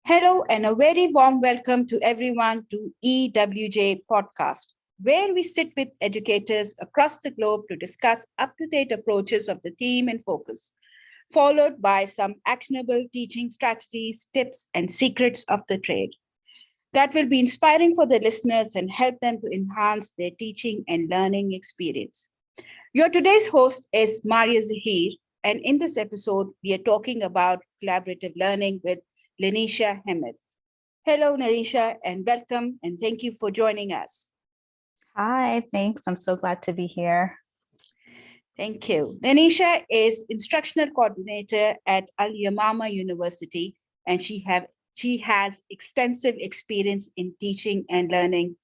Hello and a very warm welcome to everyone to EWJ Podcast, where we sit with educators across the globe to discuss up-to-date approaches of the theme and focus, followed by some actionable teaching strategies, tips, and secrets of the trade that will be inspiring for the listeners and help them to enhance their teaching and learning experience. Your today's host is Maria Zahir, and in this episode, we are talking about collaborative learning with Lanesha Hammett. Hello, Lanesha, and welcome, and thank you for joining us. Hi, thanks. I'm so glad to be here. Thank you. Lanesha is instructional coordinator at Al Yamama University, and she has extensive experience in teaching and learning.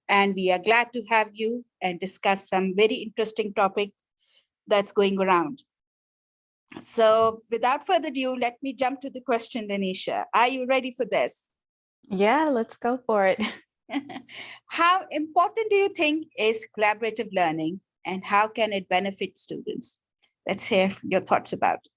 And we are glad to have you and discuss some very interesting topic that's going around. So without further ado, let me jump to the question, Lanesha. Are you ready for this? Yeah, let's go for it. How important do you think is collaborative learning and how can it benefit students? Let's hear your thoughts about it.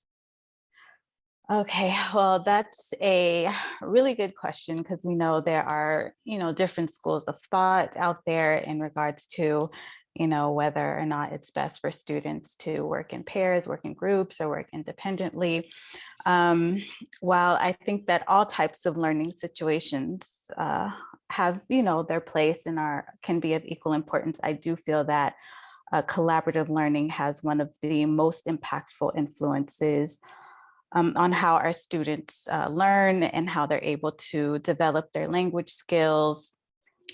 Okay, well, that's a really good question because we know there are, different schools of thought out there in regards to, whether or not it's best for students to work in pairs, work in groups, or work independently. While I think that all types of learning situations have, their place and can be of equal importance, I do feel that collaborative learning has one of the most impactful influences on how our students learn and how they're able to develop their language skills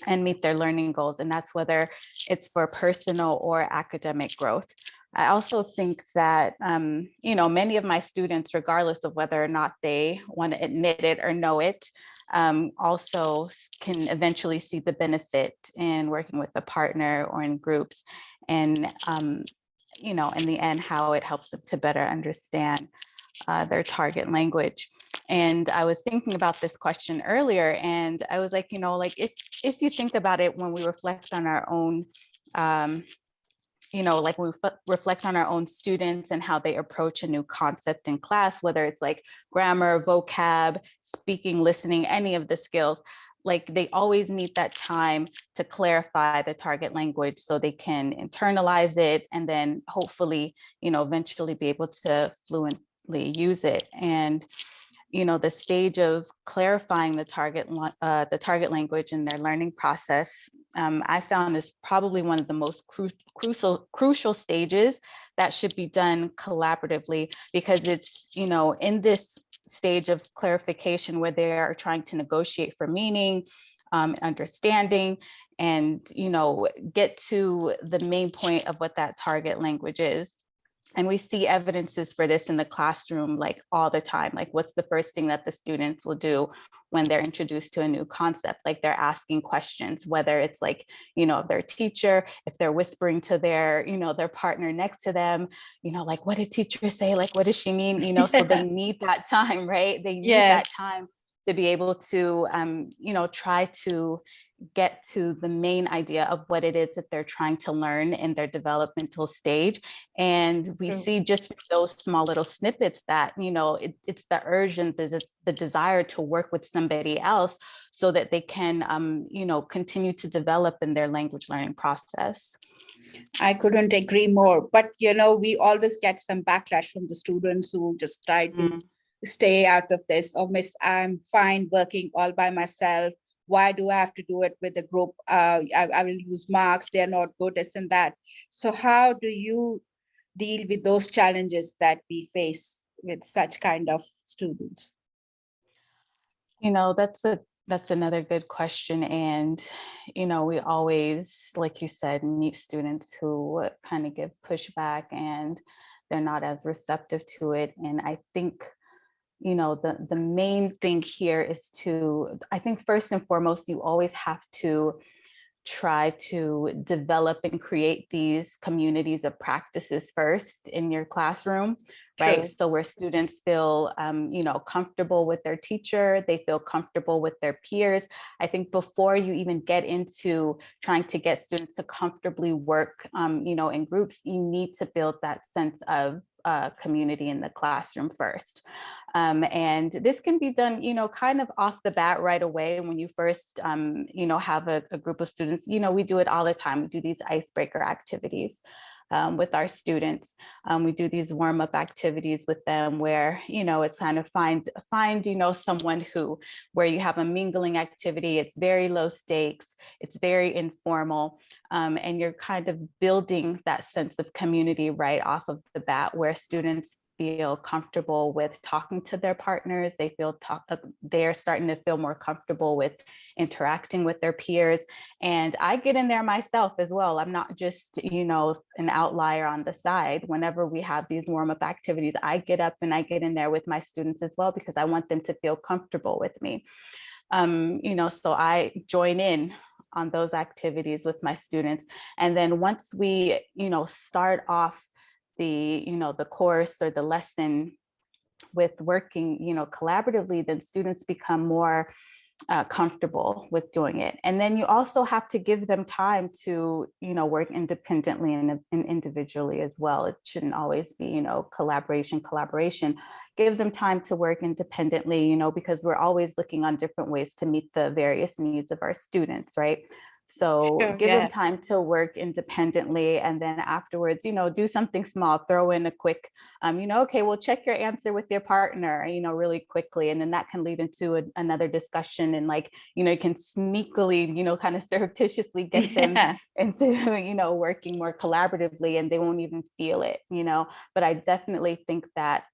and meet their learning goals. And that's whether it's for personal or academic growth. I also think that, many of my students, regardless of whether or not they want to admit it or know it, also can eventually see the benefit in working with a partner or in groups. And, in the end, how it helps them to better understand their target language. And I was thinking about this question earlier, and I was like, if you think about it, when we reflect on our own, like when we reflect on our own students and how they approach a new concept in class, whether it's like grammar, vocab, speaking, listening, any of the skills, like they always need that time to clarify the target language so they can internalize it and then hopefully, eventually be able to fluently use it. And the stage of clarifying the target language in their learning process, I found is probably one of the most crucial stages that should be done collaboratively, because it's in this stage of clarification where they are trying to negotiate for meaning, understanding, and get to the main point of what that target language is. And we see evidences for this in the classroom, like all the time. Like, what's the first thing that the students will do when they're introduced to a new concept? Like, they're asking questions, whether it's like, their teacher, if they're whispering to their, their partner next to them, like, what did teacher say? Like, what does she mean? So they need that time, right? They need that time to be able to, try to get to the main idea of what it is that they're trying to learn in their developmental stage. And we see just those small little snippets that, it's the urge and the desire to work with somebody else so that they can, continue to develop in their language learning process. I couldn't agree more. But, we always get some backlash from the students who just try to stay out of this. Oh, miss, I'm fine working all by myself. Why do I have to do it with a group? I will use marks. They're not good, this and that. So how do you deal with those challenges that we face with such kind of students? That's another good question. And, we always, like you said, meet students who kind of give pushback and they're not as receptive to it. And I think the main thing here is I think first and foremost, you always have to try to develop and create these communities of practices first in your classroom, right? True. So where students feel, comfortable with their teacher, they feel comfortable with their peers. I think before you even get into trying to get students to comfortably work, in groups, you need to build that sense of community in the classroom first. And this can be done, kind of off the bat right away when you first, have a group of students. We do it all the time. We do these icebreaker activities with our students. We do these warm-up activities with them where, it's kind of find, someone where you have a mingling activity. It's very low stakes. It's very informal. And you're kind of building that sense of community right off of the bat, where students feel comfortable with talking to their partners. They're starting to feel more comfortable with interacting with their peers. And I get in there myself as well. I'm not just, an outlier on the side. Whenever we have these warm-up activities, I get up and I get in there with my students as well, because I want them to feel comfortable with me. So I join in on those activities with my students. And then once we, start off the course or the lesson with working, collaboratively, then students become more comfortable with doing it. And then you also have to give them time to, work independently and individually as well. It shouldn't always be, collaboration. Give them time to work independently, because we're always looking on different ways to meet the various needs of our students, right? So Sure, give yeah. them time to work independently, and then afterwards, do something small, throw in a quick, okay, well, check your answer with your partner, really quickly. And then that can lead into another discussion, and you can sneakily, kind of surreptitiously get them Yeah. into, working more collaboratively, and they won't even feel it, but I definitely think that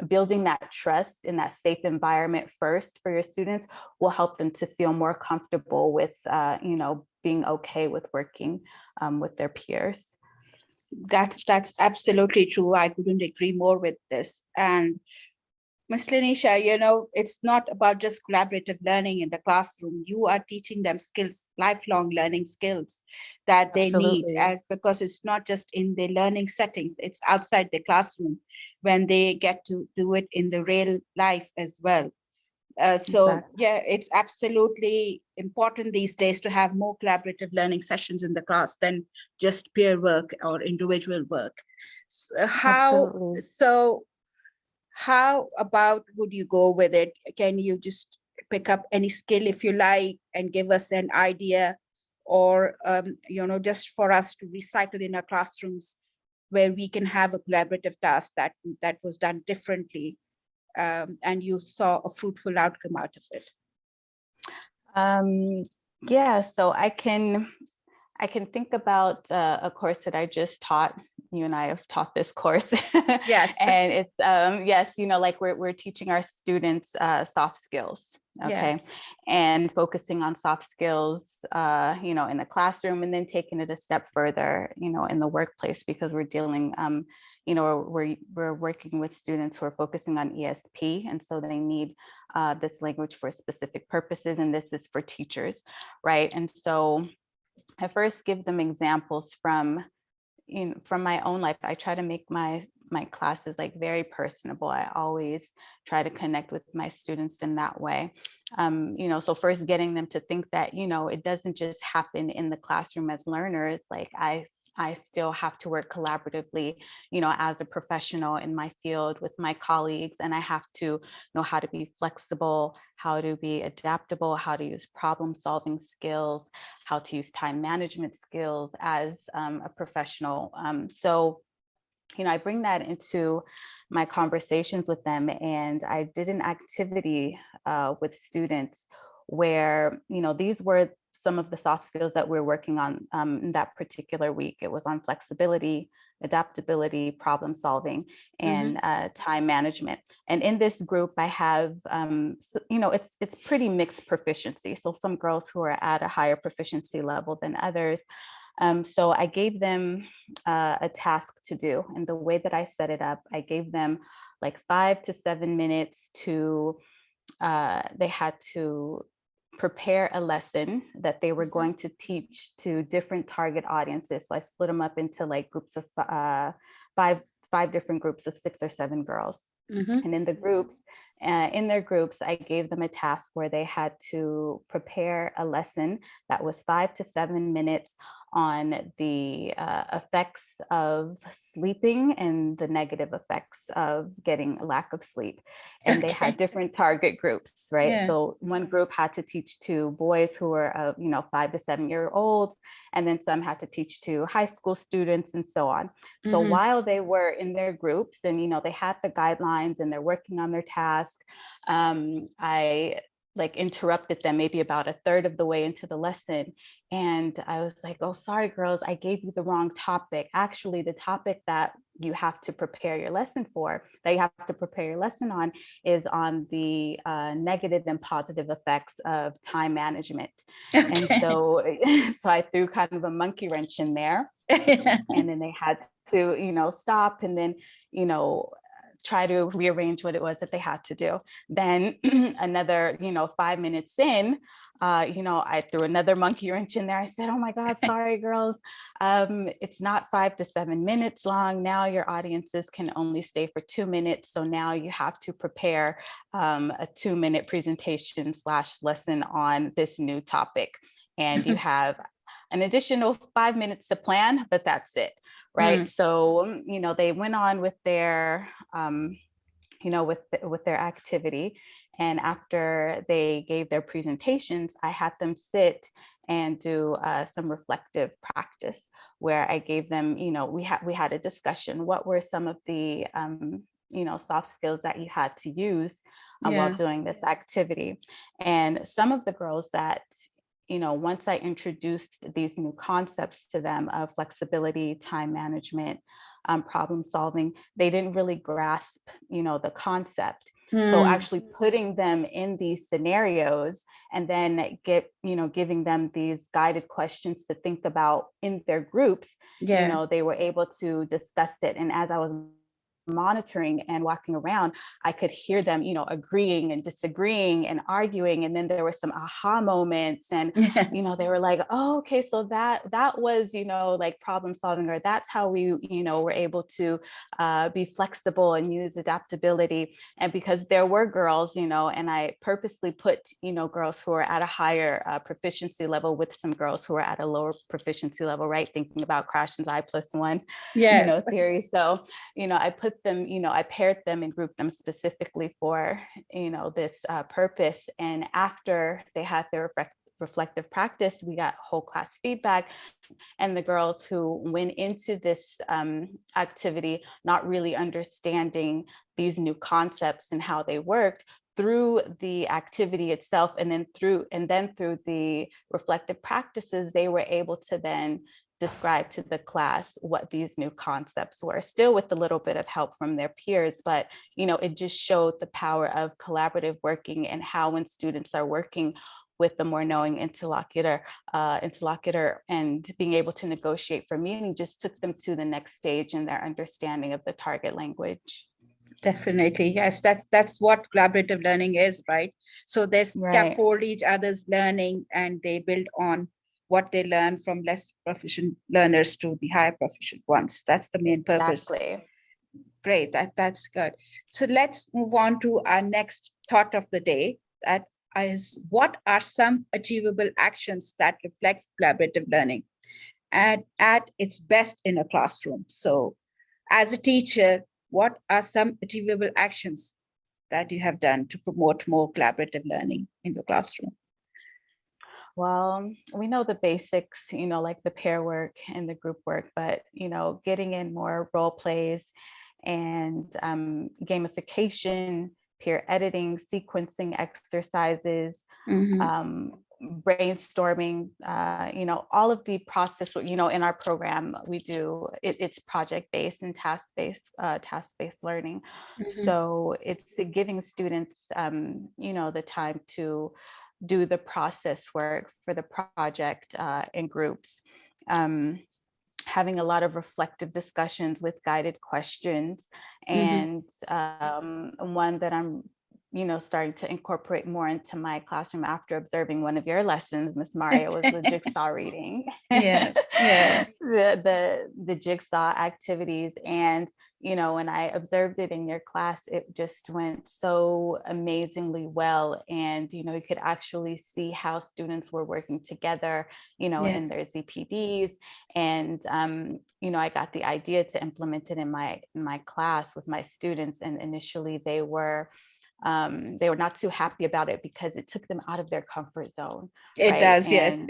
building that trust in that safe environment first for your students will help them to feel more comfortable with, being okay with working with their peers. That's absolutely true. I couldn't agree more with this. And Ms. Lanesha, it's not about just collaborative learning in the classroom. You are teaching them skills, lifelong learning skills that they need, Absolutely. because it's not just in the learning settings, it's outside the classroom when they get to do it in the real life as well. So Exactly. yeah, it's absolutely important these days to have more collaborative learning sessions in the class than just peer work or individual work. So Absolutely. how about would you go with it? Can you just pick up any skill if you like and give us an idea, or just for us to recycle in our classrooms where we can have a collaborative task that was done differently, and you saw a fruitful outcome out of it? Yeah, so I can think about a course that I just taught. You and I have taught this course. Yes. And it's, yes, we're teaching our students soft skills. Yeah. Okay. And focusing on soft skills, in the classroom, and then taking it a step further, in the workplace, because we're dealing, we're working with students who are focusing on ESP. And so they need this language for specific purposes. And this is for teachers, right? And so I first give them examples from my own life. I try to make my classes very personable. I always try to connect with my students in that way. So first getting them to think that, it doesn't just happen in the classroom as learners. I still have to work collaboratively, as a professional in my field with my colleagues, and I have to know how to be flexible, how to be adaptable, how to use problem-solving skills, how to use time management skills as a professional. So I bring that into my conversations with them. And I did an activity with students where, these were some of the soft skills that we're working on in that particular week. It was on flexibility, adaptability, problem solving, and time management. And in this group, I have, it's pretty mixed proficiency. So some girls who are at a higher proficiency level than others. So I gave them a task to do. And the way that I set it up, I gave them 5 to 7 minutes to, they had to prepare a lesson that they were going to teach to different target audiences. So I split them up into groups of five different groups of 6 or 7 girls. Mhm. And in their groups, I gave them a task where they had to prepare a lesson that was 5 to 7 minutes on the effects of sleeping and the negative effects of getting a lack of sleep. And they had Okay. different target groups, right? Yeah. So one group had to teach to boys who were, 5 to 7 year olds, and then some had to teach to high school students and so on. So Mhm. while they were in their groups and, they had the guidelines and they're working on their task, I interrupted them maybe about a third of the way into the lesson. And I was like, oh, sorry, girls, I gave you the wrong topic. Actually, the topic that you have to prepare your lesson on is on the negative and positive effects of time management. And Okay. so, so I threw kind of a monkey wrench in there. And then they had to, stop and then, try to rearrange what it was that they had to do. Then another, 5 minutes in, I threw another monkey wrench in there. I said, oh my God, sorry, girls. It's not 5 to 7 minutes long. Now your audiences can only stay for 2 minutes. So now you have to prepare a 2-minute presentation / lesson on this new topic. And you have an additional 5 minutes to plan, but that's it, right? Mm. So, they went on with their, with their activity. And after they gave their presentations, I had them sit and do some reflective practice where I gave them, we had a discussion. What were some of the, soft skills that you had to use while Yeah. doing this activity? And some of the girls that, once I introduced these new concepts to them of flexibility, time management, problem solving, they didn't really grasp, the concept. So Mm. actually putting them in these scenarios and then giving them these guided questions to think about in their groups, Yeah. they were able to discuss it. And as I was monitoring and walking around, I could hear them, agreeing and disagreeing and arguing. And then there were some aha moments, and Yeah. they were like, oh, okay, so that was, like problem solving, or that's how we, were able to be flexible and use adaptability. And because there were girls, and I purposely put, girls who are at a higher proficiency level with some girls who are at a lower proficiency level, right? Thinking about Krashen's I+1, Yes. theory. So, I put them, I paired them and grouped them specifically for, this purpose. And after they had their reflective practice, we got whole class feedback. And the girls who went into this activity not really understanding these new concepts and how they worked, through the activity itself and then through the reflective practices, they were able to then describe to the class what these new concepts were, still with a little bit of help from their peers. But it just showed the power of collaborative working and how when students are working with the more knowing interlocutor and being able to negotiate for meaning just took them to the next stage in their understanding of the target language. Definitely. Yes, that's what collaborative learning is, right? So they Right. scaffold each other's learning and they build on what they learn from less proficient learners to the higher proficient ones. That's the main purpose. Exactly. Great. That's good. So let's move on to our next thought of the day. That is, what are some achievable actions that reflects collaborative learning and at its best in a classroom? So as a teacher, what are some achievable actions that you have done to promote more collaborative learning in the classroom? Well, we know the basics, like the pair work and the group work, but, getting in more role plays and gamification, peer editing, sequencing exercises, Mhm. brainstorming, all of the process, in our program, we do, it's project-based and task-based learning. Mhm. So it's giving students, the time to do the process work for the project in groups. Um, Having a lot of reflective discussions with guided questions. Mhm. And one that I'm starting to incorporate more into my classroom after observing one of your lessons, Miss Maria, was the jigsaw reading. Yes, yes. The jigsaw activities. And when I observed it in your class, it just went so amazingly well. And, you could actually see how students were working together, Yeah, in their ZPDs. And, I got the idea to implement it in my class with my students. And initially they were not too happy about it because it took them out of their comfort zone, it right? does. Yes, And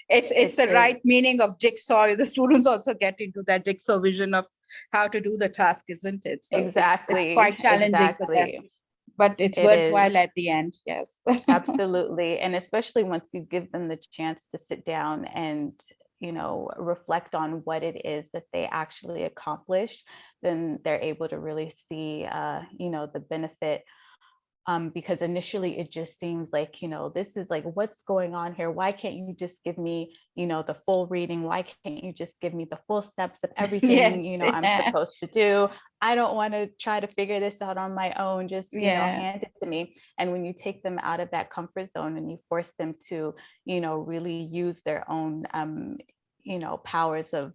it's it the is right meaning of jigsaw. The students also get into that jigsaw vision of how to do the task, isn't it? So it's exactly, quite challenging for them, exactly. but it's It is. worthwhile at the end. Yes. Absolutely. And especially once you give them the chance to sit down and, reflect on what it is that they actually accomplished, then they're able to really see, the benefit. Because initially it just seems like, this is like, what's going on here? Why can't you just give me, the full reading? Why can't you just give me the full steps of everything, Yes. I'm Yeah. supposed to do? I don't want to try to figure this out on my own. Just, Yeah. hand it to me. And when you take them out of that comfort zone and you force them to, really use their own, powers of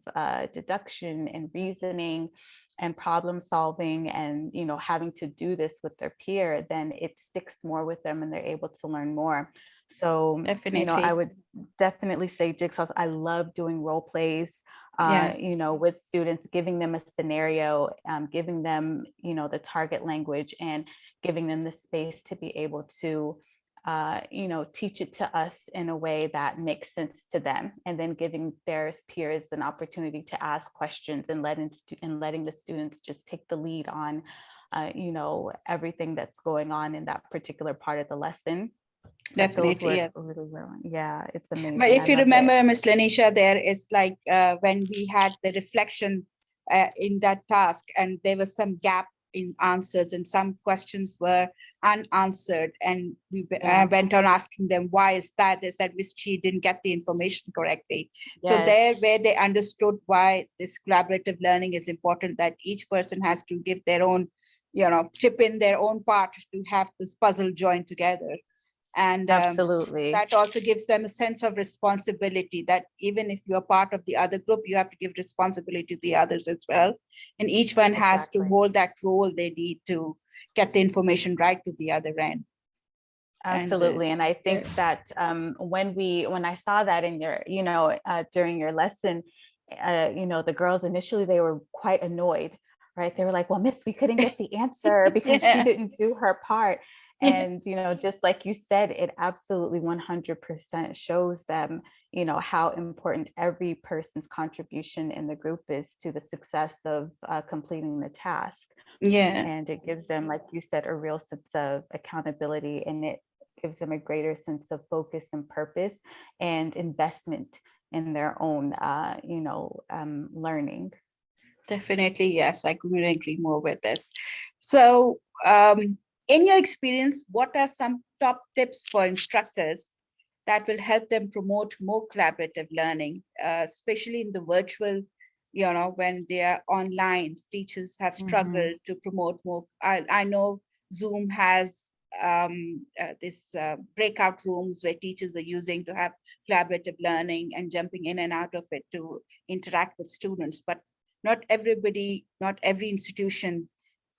deduction and reasoning and problem solving and having to do this with their peer, then it sticks more with them and they're able to learn more. So I Definitely. would definitely say Jigsaws. I love doing role plays, Yes. with students, giving them a scenario, giving them the target language, and giving them the space to be able to teach it to us in a way that makes sense to them, and then giving their peers an opportunity to ask questions and letting the students just take the lead on, everything that's going on in that particular part of the lesson. Those Definitely. work Yes. really well. Yeah, it's But amazing. I if you love it. remember, Miss Lanesha, there is like when we had the reflection in that task, and there was some gap in answers, and some questions were unanswered, and we Yeah. went on asking them, why is that? They said, Miss, she didn't get the information correctly. So there, Yes. where they understood why this collaborative learning is important, that each person has to give their own, chip in their own part to have this puzzle joined together. And Absolutely. that also gives them a sense of responsibility, that even if you're part of the other group, you have to give responsibility to the others as well. And each one has to Exactly. hold that role they need to get the information right to the other end. And Absolutely. And I yeah, think that when I saw that in your, during your lesson, the girls initially, they were quite annoyed, right? They were like, well, Miss, we couldn't get the answer because she yeah, didn't do her part. And, yes, just like you said, it absolutely 100% shows them, how important every person's contribution in the group is to the success of completing the task. yeah, And it gives them, like you said, a real sense of accountability, and it gives them a greater sense of focus and purpose and investment in their own, learning. definitely. Yes, I couldn't agree more with this. So, in your experience, what are some top tips for instructors that will help them promote more collaborative learning, especially in the virtual, when they are online? Teachers have Mm-hmm. struggled to promote more. I know Zoom has this breakout rooms where teachers are using to have collaborative learning and jumping in and out of it to interact with students. But not everybody, not every institution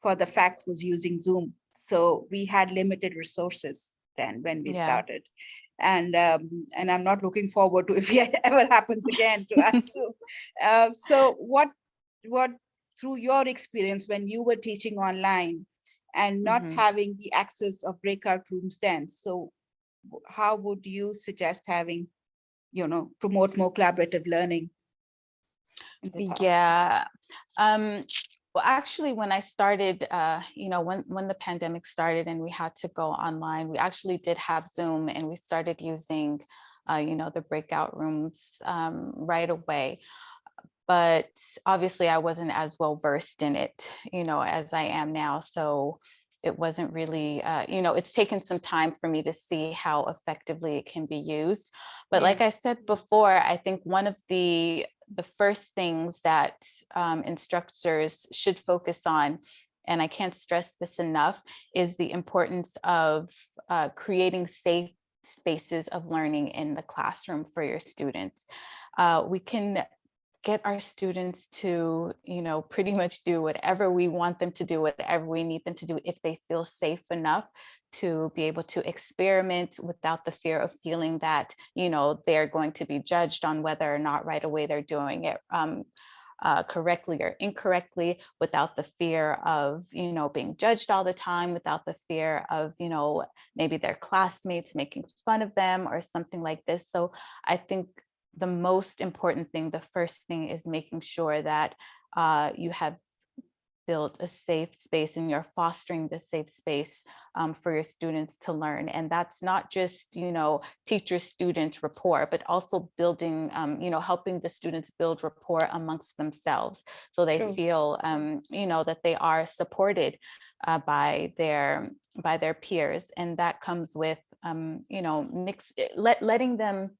for the fact was using Zoom. So we had limited resources then when we Yeah. started. And I'm not looking forward to if it ever happens again to us too. So what through your experience when you were teaching online and not Mm-hmm. having the access of breakout rooms then, so how would you suggest having, promote more collaborative learning in the past? Yeah. Um, well, actually, when I started, when the pandemic started and we had to go online, we actually did have Zoom, and we started using, the breakout rooms right away. But obviously, I wasn't as well versed in it, as I am now. So it wasn't really, it's taken some time for me to see how effectively it can be used. But Yeah, like I said before, I think one of the first things that instructors should focus on, and I can't stress this enough, is the importance of creating safe spaces of learning in the classroom for your students. We can get our students to, pretty much do whatever we want them to do, whatever we need them to do, if they feel safe enough to be able to experiment without the fear of feeling that, they're going to be judged on whether or not right away they're doing it correctly or incorrectly, without the fear of, being judged all the time, without the fear of, maybe their classmates making fun of them or something like this. So I think the most important thing, the first thing, is making sure that you have built a safe space and you're fostering the safe space for your students to learn. And that's not just, teacher-student rapport, but also building, helping the students build rapport amongst themselves. So they True. feel, that they are supported by their peers. And that comes with, letting them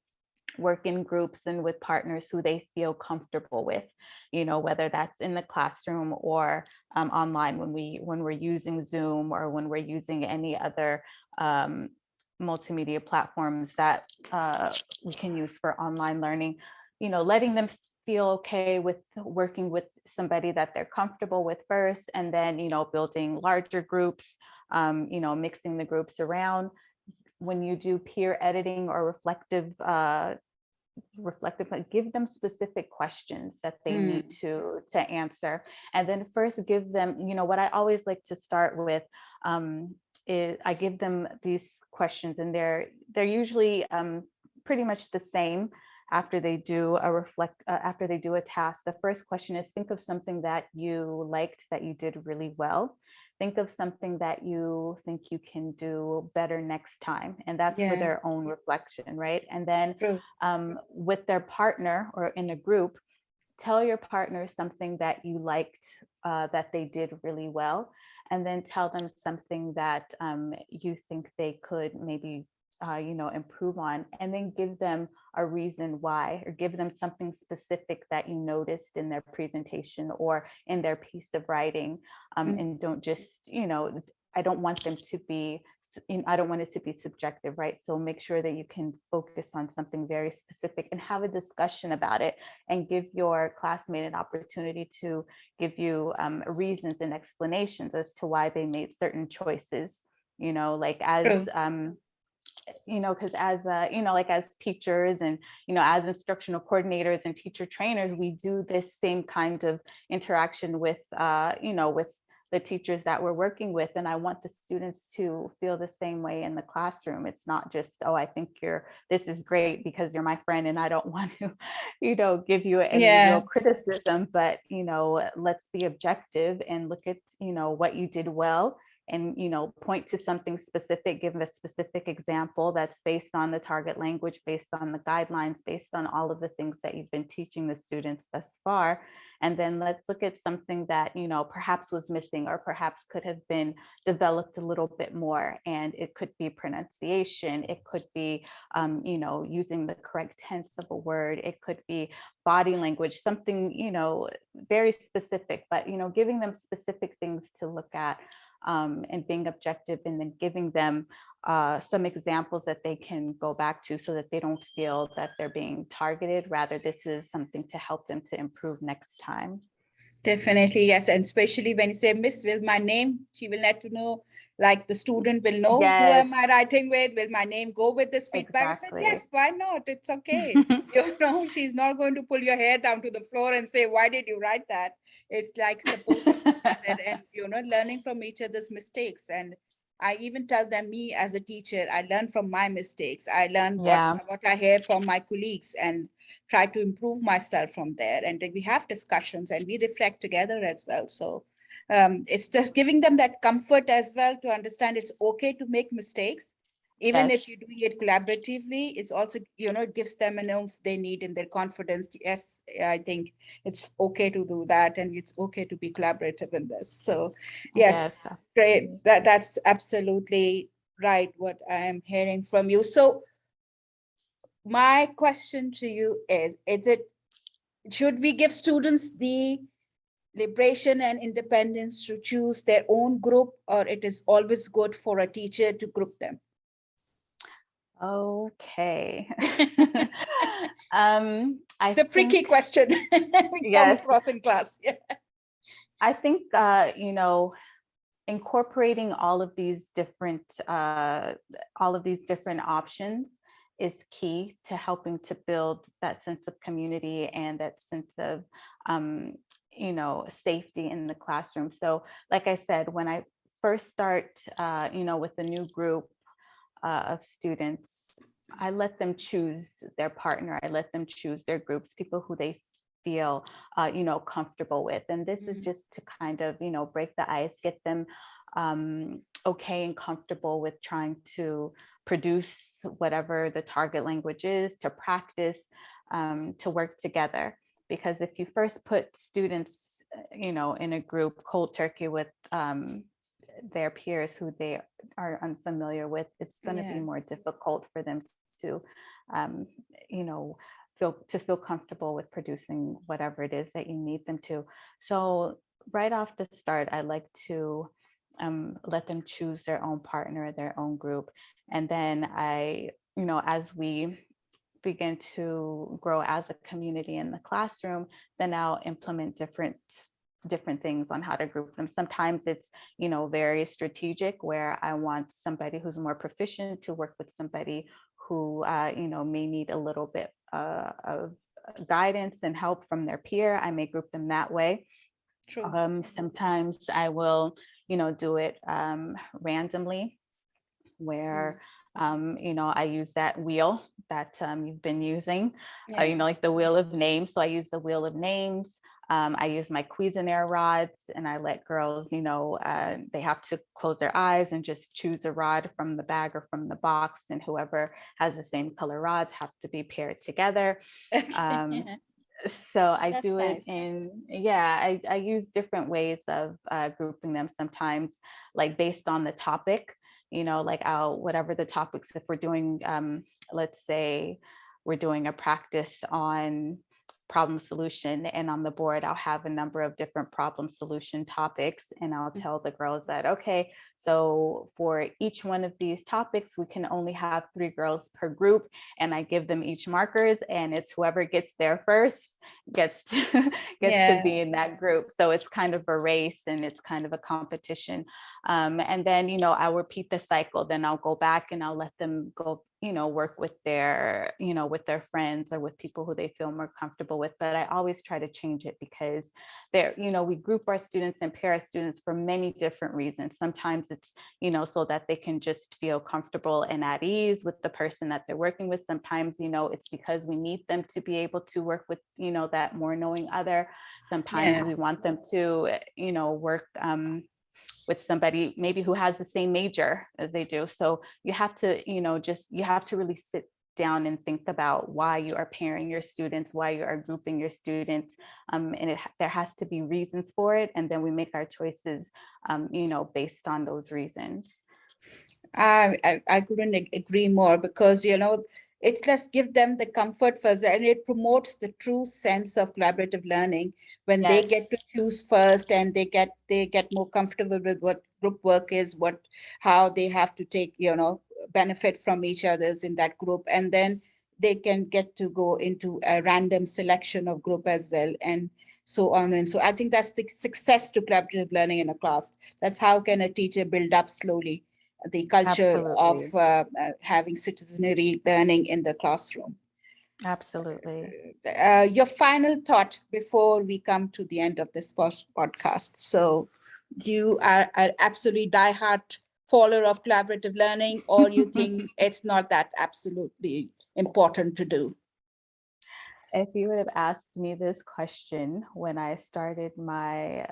work in groups and with partners who they feel comfortable with, whether that's in the classroom or online when we're using Zoom or when we're using any other multimedia platforms that we can use for online learning, letting them feel okay with working with somebody that they're comfortable with first, and then, building larger groups, mixing the groups around. When you do peer editing or reflective, give them specific questions that they need to answer. And then first give them, what I always like to start with is I give them these questions, and they're usually pretty much the same after they do after they do a task. The first question is, think of something that you liked that you did really well. Think of something that you think you can do better next time. And that's for their own reflection, right? And then with their partner or in a group, tell your partner something that you liked that they did really well. And then tell them something that you think they could maybe improve on, and then give them a reason why, or give them something specific that you noticed in their presentation or in their piece of writing. And don't just, I don't want them to be, I don't want it to be subjective, right? So make sure that you can focus on something very specific and have a discussion about it, and give your classmate an opportunity to give you reasons and explanations as to why they made certain choices, like as because as like as teachers and as instructional coordinators and teacher trainers, we do this same kind of interaction with with the teachers that we're working with. And I want the students to feel the same way in the classroom. It's not just, oh, I think this is great because you're my friend and I don't want to give you any real criticism, but let's be objective and look at what you did well, and point to something specific, give a specific example that's based on the target language, based on the guidelines, based on all of the things that you've been teaching the students thus far. And then let's look at something that perhaps was missing, or perhaps could have been developed a little bit more. And it could be pronunciation, it could be using the correct tense of a word, it could be body language, something very specific, but giving them specific things to look at, and being objective, and then giving them some examples that they can go back to, so that they don't feel that they're being targeted. Rather, this is something to help them to improve next time. Definitely, yes. And especially when you say, Miss, will my name, she will let you know, like the student will know who am I writing with, will my name go with this feedback? Exactly. I said, yes, why not? It's okay. She's not going to pull your hair down to the floor and say, why did you write that? It's like supporting and, learning from each other's mistakes. And I even tell them, me as a teacher, I learn from my mistakes. I learn what I hear from my colleagues, and try to improve myself from there. And we have discussions and we reflect together as well. So it's just giving them that comfort as well, to understand it's okay to make mistakes. Even if you're doing it collaboratively, it's also, it gives them an oomph they need in their confidence. Yes, I think it's okay to do that, and it's okay to be collaborative in this. So yes, great. That's absolutely right, what I am hearing from you. So my question to you is should we give students the liberation and independence to choose their own group, or it is always good for a teacher to group them? Okay. I The tricky think, question we come yes, across in class. Yeah. I think, incorporating all of these different options is key to helping to build that sense of community and that sense of, safety in the classroom. So, like I said, when I first start, with a new group of students, I let them choose their partner. I let them choose their groups, people who they feel, comfortable with. And this is just to kind of, break the ice, get them okay and comfortable with trying to produce whatever the target language is, to practice, to work together. Because if you first put students, in a group cold turkey with their peers who they are unfamiliar with, it's going to be more difficult for them to, um, you know, feel comfortable with producing whatever it is that you need them to. So right off the start, I like to let them choose their own partner, their own group, and then as we begin to grow as a community in the classroom, then I'll implement different things on how to group them. Sometimes it's, very strategic, where I want somebody who's more proficient to work with somebody who, may need a little bit of guidance and help from their peer. I may group them that way. True. Sometimes I will, do it randomly, where I use that wheel that you've been using, like the wheel of names. So I use the wheel of names. I use my Cuisinart rods, and I let girls, they have to close their eyes and just choose a rod from the bag or from the box, and whoever has the same color rods have to be paired together. So I That's do it nice. I use different ways of grouping them, sometimes like based on the topic, like whatever the topics, if we're doing, let's say we're doing a practice on problem solution, and on the board I'll have a number of different problem solution topics, and I'll tell the girls that, okay, so for each one of these topics we can only have 3 girls per group, and I give them each markers, and it's whoever gets there first gets to be in that group. So it's kind of a race, and it's kind of a competition, and then I'll repeat the cycle. Then I'll go back and I'll let them go, work with their friends or with people who they feel more comfortable with. But I always try to change it, because we group our students and pair our students for many different reasons. Sometimes it's, so that they can just feel comfortable and at ease with the person that they're working with. Sometimes, it's because we need them to be able to work with, that more knowing other. Sometimes we want them to, work with somebody maybe who has the same major as they do. So you have to, you have to really sit down and think about why you are pairing your students, why you are grouping your students, and there has to be reasons for it. And then we make our choices, based on those reasons. I couldn't agree more, because it's just give them the comfort first, and it promotes the true sense of collaborative learning when they get to Yes. choose first, and they get more comfortable with what group work is, how they have to take benefit from each others in that group, and then they can get to go into a random selection of group as well, and so on. And so I think that's the success to collaborative learning in a class. That's how can a teacher build up slowly the culture of Absolutely. having citizenry learning in the classroom. Absolutely. Your final thought before we come to the end of this podcast. So you are an absolutely diehard follower of collaborative learning, or you think it's not that absolutely important to do? If you would have asked me this question when I started my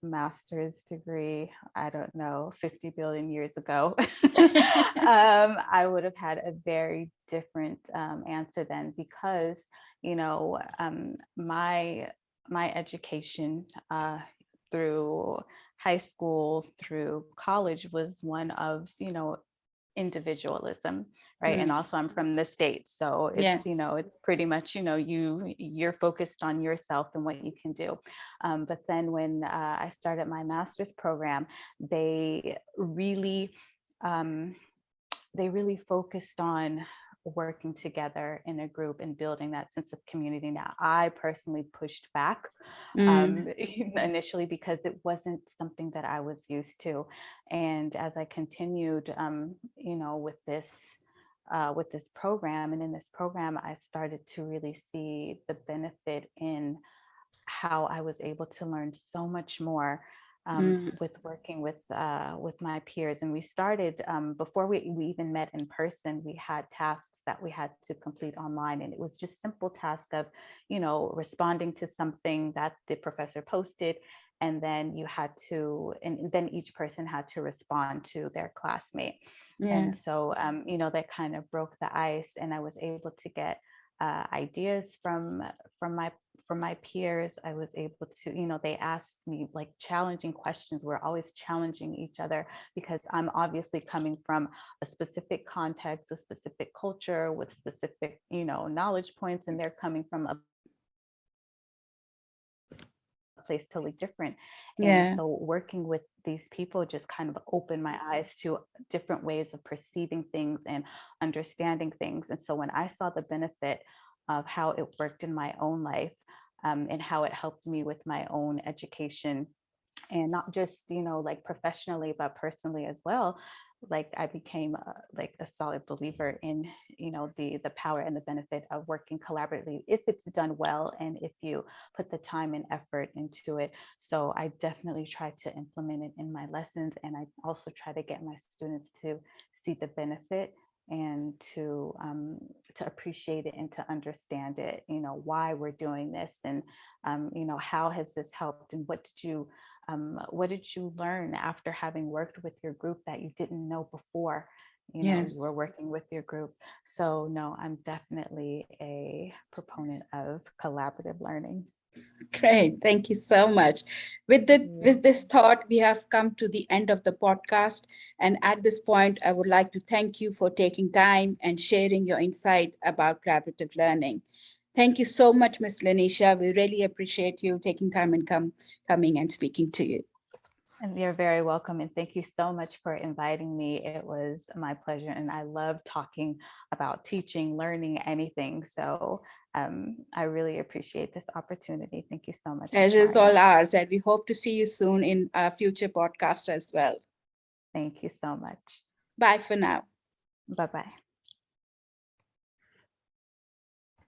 master's degree, I don't know, 50 billion years ago, I would have had a very different answer then, because, my education through high school, through college, was one of, individualism, right? And also I'm from the States, so it's, Yes. it's pretty much, you're focused on yourself and what you can do. But then when I started my master's program, they really they really focused on working together in a group and building that sense of community. Now, I personally pushed back initially because it wasn't something that I was used to. And as I continued, with this program, and in this program, I started to really see the benefit in how I was able to learn so much more with working with my peers. And we started before we even met in person. We had tasks that we had to complete online, and it was just simple tasks of, responding to something that the professor posted, and then and then each person had to respond to their classmate. Yeah. And so, that kind of broke the ice, and I was able to get ideas from my peers. I was able to, they asked me like challenging questions. We're always challenging each other because I'm obviously coming from a specific context, a specific culture with specific, knowledge points, and they're coming from a place totally different. And so working with these people just kind of opened my eyes to different ways of perceiving things and understanding things. And so when I saw the benefit of how it worked in my own life, and how it helped me with my own education, and not just, like professionally, but personally as well, like I became a solid believer in, the power and the benefit of working collaboratively if it's done well and if you put the time and effort into it. So I definitely try to implement it in my lessons, and I also try to get my students to see the benefit and to appreciate it and to understand it, why we're doing this, and how has this helped, and what did you learn after having worked with your group that you didn't know before, you were working with your group. So no, I'm definitely a proponent of collaborative learning. Great. Thank you so much. With this thought, we have come to the end of the podcast. And at this point, I would like to thank you for taking time and sharing your insight about collaborative learning. Thank you so much, Ms. Lanesha. We really appreciate you taking time and coming and speaking to you. And you're very welcome. And thank you so much for inviting me. It was my pleasure. And I love talking about teaching, learning, anything. So I really appreciate this opportunity. Thank you so much. Pleasure is all ours. And we hope to see you soon in a future podcast as well. Thank you so much. Bye for now. Bye-bye.